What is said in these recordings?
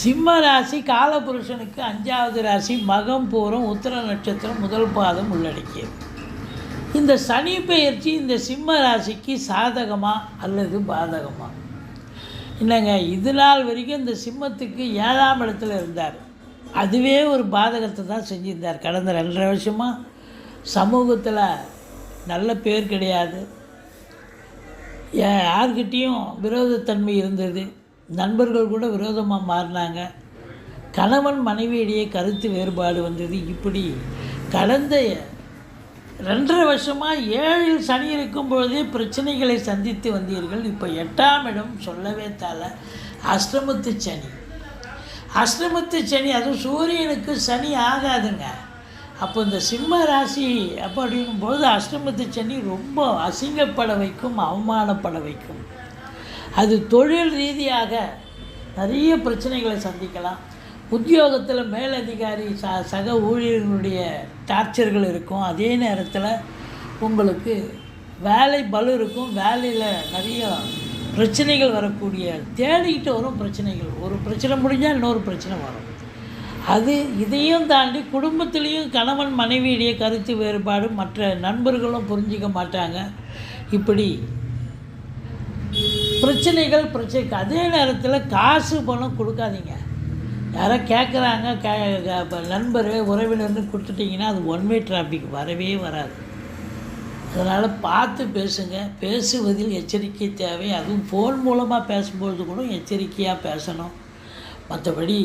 சிம்ம ராசி காலபுருஷனுக்கு 5வது ராசி மகம் பூரம் உத்திர நட்சத்திரம் முதல் பாதம் உள்ளடக்கியது. இந்த சனி பெயர்ச்சி இந்த சிம்ம ராசிக்கு சாதகமா அல்லது பாதகமா? இல்லைங்க, இது நாள் வரைக்கும் இந்த சிம்மத்துக்கு 7ஆம் இடத்துல இருந்தார். அதுவே ஒரு பாதகத்தை தான் செஞ்சிருந்தார். கடந்த 2.5 வருஷமாக சமூகத்தில் நல்ல பேர் கிடையாது, யார்கிட்டையும் விரோதத்தன்மை இருந்தது, நண்பர்கள் கூட விரோதமாக மாறினாங்க, கணவன் மனைவியிடையே கருத்து வேறுபாடு வந்தது. இப்படி கடந்த 2.5 வருஷமாக 7இல் சனி இருக்கும் பொழுதே பிரச்சனைகளை சந்தித்து வந்தீர்கள். இப்போ 8ஆம் இடம் சொல்லவே தேல, அஷ்டமத்து சனி. அஷ்டமத்து சனி அதுவும் சூரியனுக்கு சனி ஆகாதுங்க. அப்போ இந்த சிம்ம ராசி அப்படிங்கும்போது அஷ்டமத்து சனி ரொம்ப அசிங்கப்பட வைக்கும், அவமானப்பட வைக்கும். அது தொழில் ரீதியாக நிறைய பிரச்சனைகளை சந்திக்கலாம். உத்தியோகத்தில் மேலதிகாரி சக ஊழியர்களுடைய டார்ச்சர்கள் இருக்கும். அதே நேரத்தில் உங்களுக்கு வேலை பளு இருக்கும். வேலையில் நிறைய பிரச்சனைகள் வரக்கூடிய, தேடிக்கிட்டு வரும் பிரச்சனைகள். ஒரு பிரச்சனை முடிஞ்சால் இன்னொரு பிரச்சனை வரும். அது இதையும் தாண்டி குடும்பத்துலேயும் கணவன் மனைவியுடைய கருத்து வேறுபாடு, மற்ற நண்பர்களும் புரிஞ்சிக்க மாட்டாங்க. இப்படி பிரச்சனைகள். அதே நேரத்தில் காசு பணம் கொடுக்காதீங்க. யாரோ கேட்குறாங்க, நண்பர் உறவினர்னு கொடுத்துட்டிங்கன்னா அது ஒன்-வே டிராஃபிக் வரவே வராது. அதனால் பார்த்து பேசுங்க. பேசுவதில் எச்சரிக்கை தேவை. அதுவும் ஃபோன் மூலமாக பேசும்பொழுது கூட எச்சரிக்கையாக பேசணும். மற்றபடி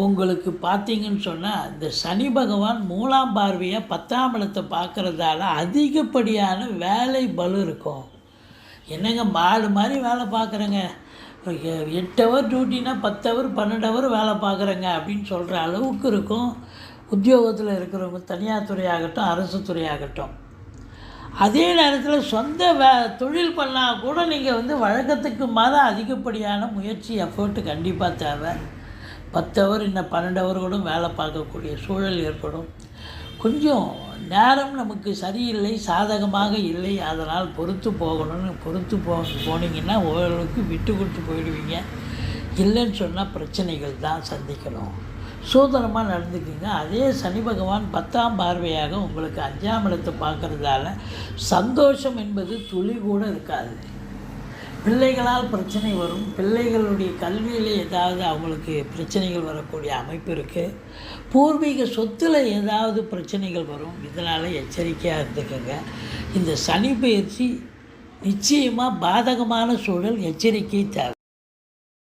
உங்களுக்கு பார்த்தீங்கன்னு சொன்னால் இந்த சனி பகவான் 3ஆம் பார்வையாக 10ஆம் இடத்தை பார்க்குறதால அதிகப்படியான வேலை பளு இருக்கும். என்னங்க மாடு மாதிரி வேலை பார்க்குறேங்க, 8 ஹவர் டியூட்டினா 10 ஹவர் 12 ஹவர் வேலை பார்க்குறேங்க அப்படின்னு சொல்கிற அளவுக்கு இருக்கும். உத்தியோகத்தில் இருக்கிறவங்க, தனியார் துறையாகட்டும் அரசு துறையாகட்டும். அதே நேரத்தில் சொந்த தொழில் பண்ணால் கூட நீங்கள் வழக்கத்துக்கு மாற அதிகப்படியான முயற்சி, எஃபர்ட்டு கண்டிப்பாக தேவை. 10 ஹவர் இன்னும் 12 ஹவர் கூட வேலை பார்க்கக்கூடிய சூழல் ஏற்படும். கொஞ்சம் நேரம் நமக்கு சரியில்லை, சாதகமாக இல்லை. அதனால் பொறுத்து போனீங்கன்னா ஓரளவுக்கு விட்டு கொடுத்து போயிடுவீங்க. இல்லைன்னு சொன்னால் பிரச்சனைகள் தான் சந்திக்கணும். சூதனமாக நடந்துக்குங்க. அதே சனி பகவான் 10ஆம் பார்வையாக உங்களுக்கு 5ஆம் இடத்தை பார்க்குறதால சந்தோஷம் என்பது துளி கூட இருக்காது. பிள்ளைகளால் பிரச்சனை வரும். பிள்ளைகளுடைய கல்வியில் ஏதாவது அவங்களுக்கு பிரச்சனைகள் வரக்கூடிய அமைப்பு இருக்குது. பூர்வீக சொத்தில் ஏதாவது பிரச்சனைகள் வரும். இதனால் எச்சரிக்கையாக இருந்துக்கங்க. இந்த சனி பயிற்சி நிச்சயமாக பாதகமான சூழல், எச்சரிக்கை தேவை.